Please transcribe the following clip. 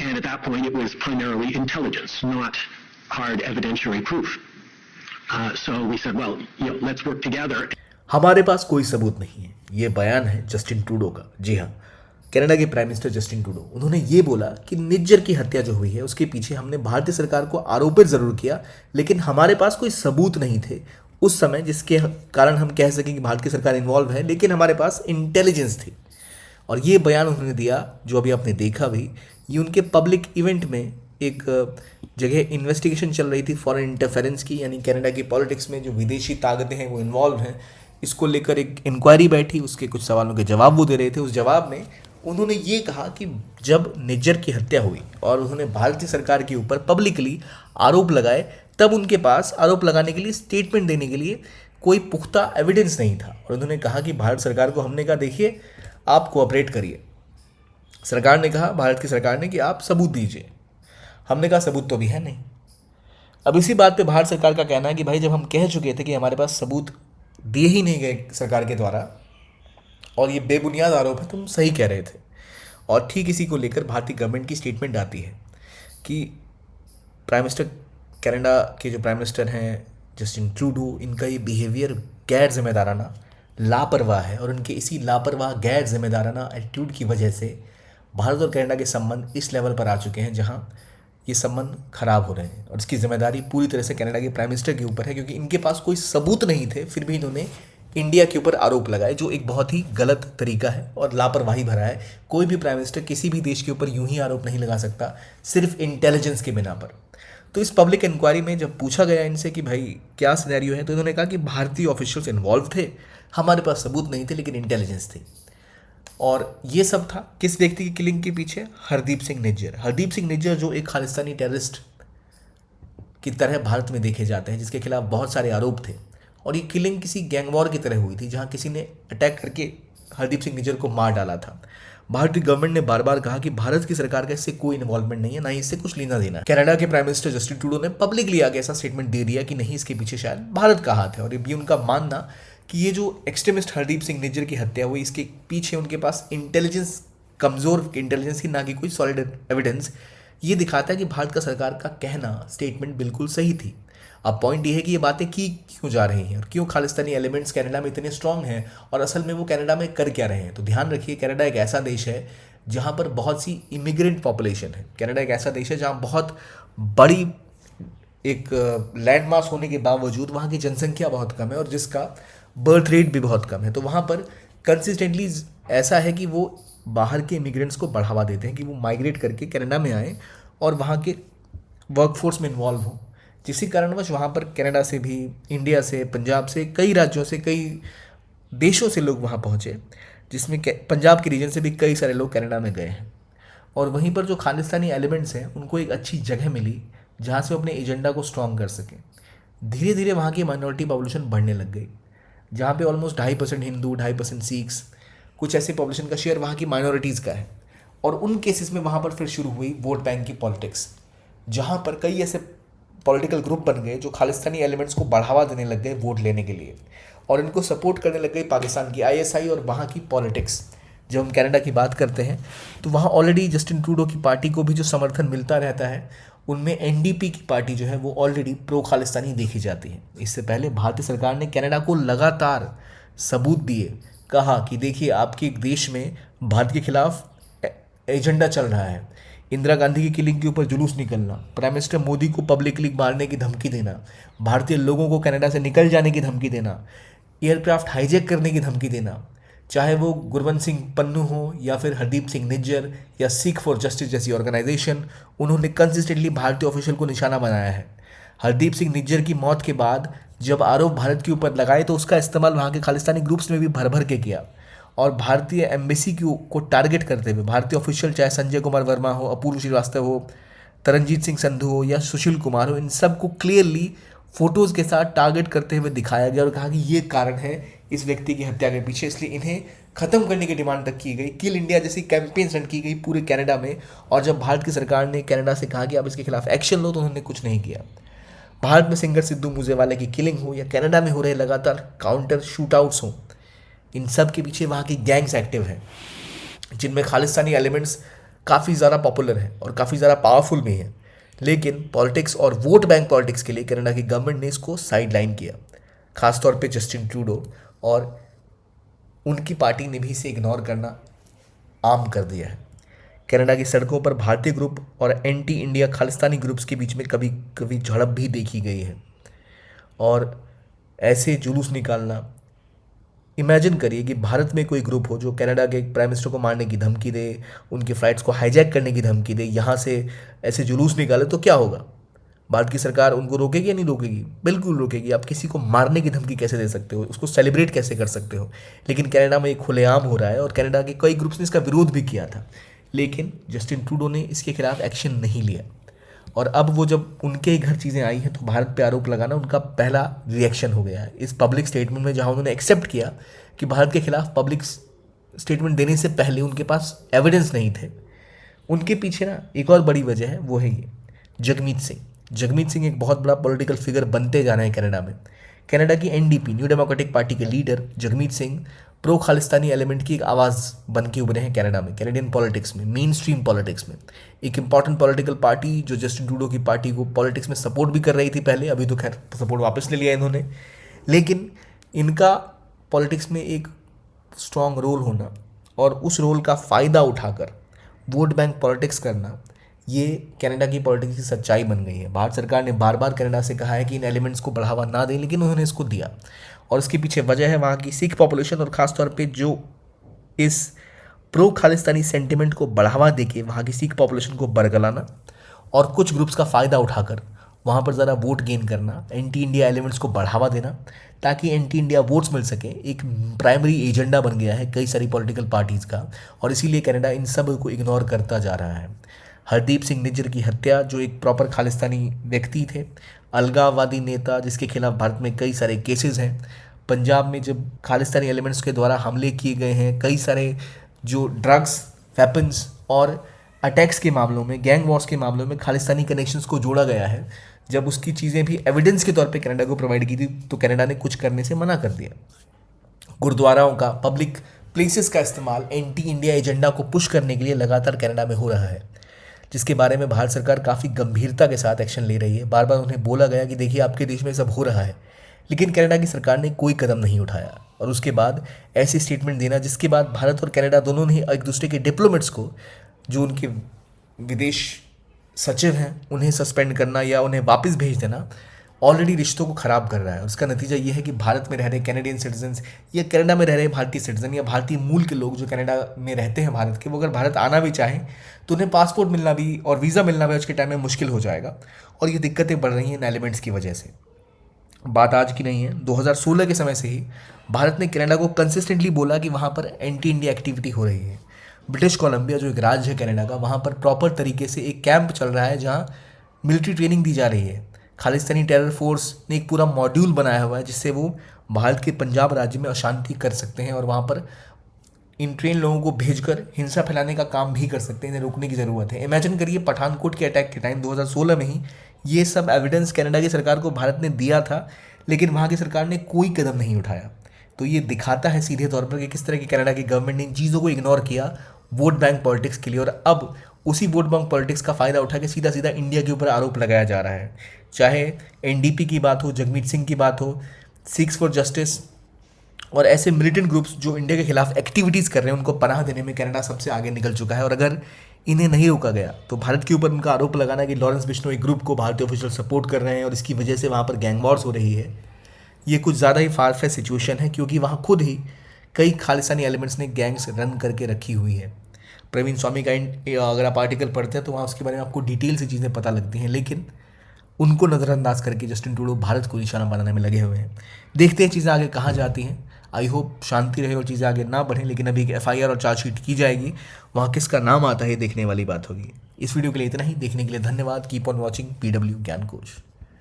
And at that point, it was primarily intelligence, not hard evidentiary proof. So we said, well, let's work together. हमारे पास कोई सबूत नहीं है। ये बयान है जस्टिन ट्रूडो का। जी हाँ, कनाडा के प्राइम मिनिस्टर जस्टिन ट्रूडो, उन्होंने ये बोला कि निज्जर की हत्या जो हुई है उसके पीछे हमने भारतीय सरकार को आरोपित जरूर किया, लेकिन हमारे पास कोई सबूत नहीं थे उस समय जिसके कारण हम कह सकें कि भारत की सरकार इन्वॉल्व है, लेकिन हमारे पास इंटेलिजेंस थी। और ये बयान उन्होंने दिया जो अभी आपने देखा भी, ये उनके पब्लिक इवेंट में एक जगह इन्वेस्टिगेशन चल रही थी फॉरेन इंटरफेरेंस की, यानी कनाडा की पॉलिटिक्स में जो विदेशी ताकतें हैं वो इन्वॉल्व हैं, इसको लेकर एक इंक्वायरी बैठी, उसके कुछ सवालों के जवाब वो दे रहे थे। उस जवाब में उन्होंने ये कहा कि जब निज्जर की हत्या हुई और उन्होंने भारतीय सरकार के ऊपर पब्लिकली आरोप लगाए, तब उनके पास आरोप लगाने के लिए, स्टेटमेंट देने के लिए कोई पुख्ता एविडेंस नहीं था। और उन्होंने कहा कि भारत सरकार को हमने कहा देखिए आप कोऑपरेट करिए। सरकार ने कहा, भारत की सरकार ने, कि आप सबूत दीजिए। हमने कहा सबूत तो अभी है नहीं। अब इसी बात पे भारत सरकार का कहना है कि भाई जब हम कह चुके थे कि हमारे पास सबूत दिए ही नहीं गए सरकार के द्वारा और ये बेबुनियाद आरोप है, तुम सही कह रहे थे। और ठीक इसी को लेकर भारतीय गवर्नमेंट की स्टेटमेंट आती है कि प्राइम मिनिस्टर, कनाडा के जो प्राइम मिनिस्टर हैं जस्टिन ट्रूडो, इनका ये बिहेवियर गैर जिम्मेदाराना, लापरवाह है, और उनके इसी लापरवाह गैर जिम्मेदाराना एटीट्यूड की वजह से भारत और कनाडा के संबंध इस लेवल पर आ चुके हैं जहां ये संबंध खराब हो रहे हैं। और इसकी जिम्मेदारी पूरी तरह से कनाडा के प्राइम मिनिस्टर के ऊपर है, क्योंकि इनके पास कोई सबूत नहीं थे, फिर भी इन्होंने इंडिया के ऊपर आरोप लगाए, जो एक बहुत ही गलत तरीका है और लापरवाही भरा है। कोई भी प्राइम मिनिस्टर किसी भी देश के ऊपर यूं ही आरोप नहीं लगा सकता सिर्फ इंटेलिजेंस के बिना पर। तो इस पब्लिक इंक्वायरी में जब पूछा गया इनसे कि भाई क्या सिनेरियो है, तो इन्होंने कहा कि भारतीय ऑफिशियल्स इन्वॉल्व थे, हमारे पास सबूत नहीं थे लेकिन इंटेलिजेंस थी। और ये सब था किस व्यक्ति की किलिंग के पीछे? हरदीप सिंह निज्जर। हरदीप सिंह निज्जर जो एक खालिस्तानी टेररिस्ट की तरह भारत में देखे जाते हैं, जिसके खिलाफ बहुत सारे आरोप थे। और ये किलिंग किसी गैंग वॉर की तरह हुई थी, जहां किसी ने अटैक करके हरदीप सिंह निज्जर को मार डाला था। भारतीय गवर्नमेंट ने बार बार कहा कि भारत की सरकार का इससे कोई इन्वॉल्वमेंट नहीं है, ना ही इससे कुछ लेना देना। कनाडा के प्राइम मिनिस्टर जस्टिन ट्रूडो ने पब्लिकली आगे ऐसा स्टेटमेंट दे दिया कि नहीं, इसके पीछे शायद भारत का हाथ है। और ये भी उनका मानना कि ये जो एक्सट्रीमिस्ट हरदीप सिंह निज्जर की हत्या हुई, इसके पीछे उनके पास इंटेलिजेंस, कमज़ोर इंटेलिजेंस की, ना कि कोई सॉलिड एविडेंस, ये दिखाता है कि भारत का सरकार का कहना, स्टेटमेंट बिल्कुल सही थी। अब पॉइंट ये है कि ये बातें की क्यों जा रही हैं और क्यों खालिस्तानी एलिमेंट्स कनाडा में इतने स्ट्रांग हैं, और असल में वो कनाडा में कर क्या रहे हैं। तो ध्यान रखिए, कनाडा एक ऐसा देश है जहाँ पर बहुत सी इमिग्रेंट पॉपुलेशन है। कनाडा एक ऐसा देश है जहाँ बहुत बड़ी एक लैंड मास होने के बावजूद वहाँ की जनसंख्या बहुत कम है और जिसका बर्थ रेट भी बहुत कम है। तो वहाँ पर कंसिस्टेंटली ऐसा है कि वो बाहर के इमिग्रेंट्स को बढ़ावा देते हैं कि वो माइग्रेट करके कनाडा में आएँ और वहाँ के वर्कफोर्स में इन्वॉल्व हों। जिसी कारणवश वहाँ पर कनाडा से भी, इंडिया से, पंजाब से, कई राज्यों से, कई देशों से लोग वहाँ पहुँचे, जिसमें पंजाब के रीजन से भी कई सारे लोग कनाडा में गए हैं। और वहीं पर जो खालिस्तानी एलिमेंट्स हैं उनको एक अच्छी जगह मिली जहाँ से वो अपने एजेंडा को स्ट्रॉन्ग कर सकें। धीरे धीरे वहाँ की माइनॉरिटी पॉपुलेशन बढ़ने लग गई, जहाँ पे ऑलमोस्ट 2.5% हिंदू, 2.5% सिख्स, कुछ ऐसे पॉपुलेशन का शेयर वहाँ की माइनॉरिटीज़ का है। और उन केसेस में वहाँ पर फिर शुरू हुई वोट बैंक की पॉलिटिक्स, जहाँ पर कई ऐसे पॉलिटिकल ग्रुप बन गए जो खालिस्तानी एलिमेंट्स को बढ़ावा देने लग गए वोट लेने के लिए, और इनको सपोर्ट करने लग गई पाकिस्तान की ISI और वहाँ की पॉलिटिक्स। जब हम कनाडा की बात करते हैं तो वहाँ ऑलरेडी जस्टिन ट्रूडो की पार्टी को भी जो समर्थन मिलता रहता है, उनमें NDP की पार्टी जो है वो ऑलरेडी प्रो खालिस्तानी देखी जाती है। इससे पहले भारतीय सरकार ने कनाडा को लगातार सबूत दिए, कहा कि देखिए आपके देश में भारत के खिलाफ एजेंडा चल रहा है, इंदिरा गांधी की किलिंग के ऊपर जुलूस निकलना, प्राइम मिनिस्टर मोदी को पब्लिकली मारने की धमकी देना, भारतीय लोगों को कनाडा से निकल जाने की धमकी देना, एयरक्राफ्ट हाईजैक करने की धमकी देना, चाहे वो गुरवंत सिंह पन्नू हो या फिर हरदीप सिंह निज्जर या सिख फॉर जस्टिस जैसी ऑर्गेनाइजेशन, उन्होंने कंसिस्टेंटली भारतीय ऑफिशियल को निशाना बनाया है। हरदीप सिंह निज्जर की मौत के बाद जब आरोप भारत के ऊपर लगाए तो उसका इस्तेमाल वहाँ के खालिस्तानी ग्रुप्स ने भी भर भर के किया, और भारतीय एम्बेसी को टारगेट करते हुए भारतीय ऑफिशियल, चाहे संजय कुमार वर्मा हो, अपूर्व श्रीवास्तव हो, तरनजीत सिंह संधू हो या सुशील कुमार हो, इन सब को क्लियरली फोटोज़ के साथ टारगेट करते हुए दिखाया गया और कहा कि ये कारण है इस व्यक्ति की हत्या के पीछे, इसलिए इन्हें ख़त्म करने की डिमांड तक की गई। किल इंडिया जैसी कैंपेन्स रन की गई पूरे कनाडा में, और जब भारत की सरकार ने कनाडा से कहा कि आप इसके खिलाफ एक्शन लो तो उन्होंने कुछ नहीं किया। भारत में सिंगर सिद्धू मूसेवाला की किलिंग हो या कनाडा में हो रहे लगातार काउंटर शूटआउट्स हों, इन सब के पीछे वहाँ की गैंग्स एक्टिव हैं, जिनमें खालिस्तानी एलिमेंट्स काफ़ी ज़्यादा पॉपुलर है और काफ़ी ज़्यादा पावरफुल भी है, लेकिन पॉलिटिक्स और वोट बैंक पॉलिटिक्स के लिए कनाडा की गवर्नमेंट ने इसको साइड लाइन किया, खासतौर पे जस्टिन ट्रूडो और उनकी पार्टी ने भी इसे इग्नोर करना आम कर दिया है। कनाडा की सड़कों पर भारतीय ग्रुप और एंटी इंडिया खालिस्तानी ग्रुप्स के बीच में कभी कभी झड़प भी देखी गई है और ऐसे जुलूस निकालना, इमेजिन करिए कि भारत में कोई ग्रुप हो जो कनाडा के प्राइम मिनिस्टर को मारने की धमकी दे, उनके फ्लाइट्स को हाईजैक करने की धमकी दे, यहाँ से ऐसे जुलूस निकाले तो क्या होगा? भारत की सरकार उनको रोकेगी या नहीं रोकेगी? बिल्कुल रोकेगी। आप किसी को मारने की धमकी कैसे दे सकते हो, उसको सेलिब्रेट कैसे कर सकते हो? लेकिन कनाडा में ये खुलेआम हो रहा है और कनाडा के कई ग्रुप्स ने इसका विरोध भी किया था, लेकिन जस्टिन ट्रूडो ने इसके खिलाफ एक्शन नहीं लिया। और अब वो जब उनके ही घर चीज़ें आई हैं तो भारत पे आरोप लगाना उनका पहला रिएक्शन हो गया है इस पब्लिक स्टेटमेंट में, जहां उन्होंने एक्सेप्ट किया कि भारत के खिलाफ पब्लिक स्टेटमेंट देने से पहले उनके पास एविडेंस नहीं थे। उनके पीछे ना एक और बड़ी वजह है, वो है ये जगमीत सिंह। जगमीत सिंह एक बहुत बड़ा पॉलिटिकल फिगर बनते जा रहे हैं कनाडा में। कनाडा की एनडीपी, न्यू डेमोक्रेटिक पार्टी के leader Jagmeet Singh pro Khalistani element की एक आवाज़ बन के उभरे हैं कनाडा में, कैनेडियन पॉलिटिक्स में, मेन स्ट्रीम पॉलिटिक्स में। एक इंपॉर्टेंट पॉलिटिकल पार्टी जो जस्टिन ट्रूडो की पार्टी को पॉलिटिक्स में सपोर्ट भी कर रही थी पहले, अभी तो खैर सपोर्ट वापस ले लिया इन्होंने, लेकिन इनका पॉलिटिक्स में एक स्ट्रॉन्ग रोल होना और उस रोल का फ़ायदा उठाकर वोट बैंक पॉलिटिक्स करना, ये कनाडा की पॉलिटिक्स की सच्चाई बन गई है। भारत सरकार ने बार बार कनाडा से कहा है कि इन एलिमेंट्स को बढ़ावा ना दें, लेकिन उन्होंने इसको दिया और इसके पीछे वजह है वहाँ की सिख पॉपुलेशन और ख़ासतौर पे जो इस प्रो खालिस्तानी सेंटिमेंट को बढ़ावा देके वहाँ की सिख पॉपुलेशन को बरगलाना और कुछ ग्रुप्स का फ़ायदा उठाकर वहाँ पर ज़रा वोट गेन करना, एंटी इंडिया एलिमेंट्स को बढ़ावा देना ताकि एंटी इंडिया वोट्स मिल सके, एक प्राइमरी एजेंडा बन गया है कई सारी पॉलिटिकल पार्टीज़ का। और इसीलिए कनाडा इन सब को इग्नोर करता जा रहा है। हरदीप सिंह निज्जर की हत्या, जो एक प्रॉपर खालिस्तानी व्यक्ति थे, अलगाववादी नेता जिसके खिलाफ भारत में कई सारे केसेस हैं। पंजाब में जब खालिस्तानी एलिमेंट्स के द्वारा हमले किए गए हैं, कई सारे जो ड्रग्स, वेपन्स और अटैक्स के मामलों में, गैंग वॉर्स के मामलों में खालिस्तानी कनेक्शंस को जोड़ा गया है। जब उसकी चीज़ें भी एविडेंस के तौर पे कनाडा को प्रोवाइड की थी तो कनाडा ने कुछ करने से मना कर दिया। गुरुद्वाराओं का, पब्लिक प्लेसेस का इस्तेमाल एंटी इंडिया एजेंडा को पुश करने के लिए लगातार कनाडा में हो रहा है, जिसके बारे में भारत सरकार काफ़ी गंभीरता के साथ एक्शन ले रही है। बार बार उन्हें बोला गया कि देखिए आपके देश में सब हो रहा है, लेकिन कनाडा की सरकार ने कोई कदम नहीं उठाया। और उसके बाद ऐसी स्टेटमेंट देना जिसके बाद भारत और कनाडा दोनों ने एक दूसरे के डिप्लोमेट्स को, जो उनके विदेश सचिव हैं, उन्हें सस्पेंड करना या उन्हें वापस भेज देना ऑलरेडी रिश्तों को ख़राब कर रहा है। उसका नतीजा ये है कि भारत में रह रहे कैनेडियन सिटीजन्स या कनाडा में रह रहे भारतीय सिटीजन या भारतीय मूल के लोग जो कनाडा में रहते हैं भारत के, वो अगर भारत आना भी चाहें तो उन्हें पासपोर्ट मिलना भी और वीज़ा मिलना भी आज के टाइम में मुश्किल हो जाएगा। और ये दिक्कतें बढ़ रही हैं इन एलिमेंट्स की वजह से। बात आज की नहीं है, 2016 के समय से ही भारत ने कनाडा को कंसिस्टेंटली बोला कि वहाँ पर एंटी इंडिया एक्टिविटी हो रही है। ब्रिटिश कोलंबिया जो एक राज्य है कनाडा का, वहाँ पर प्रॉपर तरीके से एक कैंप चल रहा है जहाँ मिलिट्री ट्रेनिंग दी जा रही है। खालिस्तानी टेरर फोर्स ने एक पूरा मॉड्यूल बनाया हुआ है जिससे वो भारत के पंजाब राज्य में अशांति कर सकते हैं और वहाँ पर इन ट्रेन लोगों को भेजकर हिंसा फैलाने का काम भी कर सकते हैं। इन्हें रोकने की ज़रूरत है। इमेजिन करिए पठानकोट के अटैक के टाइम 2016 में ही ये सब एविडेंस कनाडा की सरकार को भारत ने दिया था, लेकिन वहाँ की सरकार ने कोई कदम नहीं उठाया। तो ये दिखाता है सीधे तौर पर कि किस तरह की कनाडा की गवर्नमेंट ने इन चीज़ों को इग्नोर किया वोट बैंक पॉलिटिक्स के लिए, और अब उसी वोट बैंक पॉलिटिक्स का फ़ायदा उठा के सीधा सीधा इंडिया के ऊपर आरोप लगाया जा रहा है। चाहे एनडीपी की बात हो, जगमीत सिंह की बात हो, सिक्स फॉर जस्टिस और ऐसे मिलिटेंट ग्रुप्स जो इंडिया के खिलाफ एक्टिविटीज़ कर रहे हैं, उनको पनाह देने में कनाडा सबसे आगे निकल चुका है। और अगर इन्हें नहीं रोका गया तो भारत के ऊपर उनका आरोप लगाना कि लॉरेंस बिश्नोई ग्रुप को भारतीय ऑफिशियल सपोर्ट कर रहे हैं और इसकी वजह से वहाँ पर गैंग वॉर्स हो रही है, ये कुछ ज़्यादा ही फार फेच सिचुएशन है, क्योंकि वहाँ खुद ही कई खालिस्तानी एलिमेंट्स ने गैंग्स रन करके रखी हुई है। प्रवीण स्वामी का अगर आप आर्टिकल पढ़ते हैं तो वहाँ उसके बारे में आपको डिटेल से चीज़ें पता लगती हैं, लेकिन उनको नज़रअंदाज करके जस्टिन ट्रूडो भारत को निशाना बनाने में लगे हुए हैं। देखते हैं चीज़ें आगे कहाँ जाती हैं। आई होप शांति रहे और चीज़ें आगे ना बढ़ें, लेकिन अभी एक एफआईआर और चार्जशीट की जाएगी, वहाँ किसका नाम आता है देखने वाली बात होगी। इस वीडियो के लिए इतना ही। देखने के लिए धन्यवाद। कीप ऑन वॉचिंग PW ज्ञान कोश।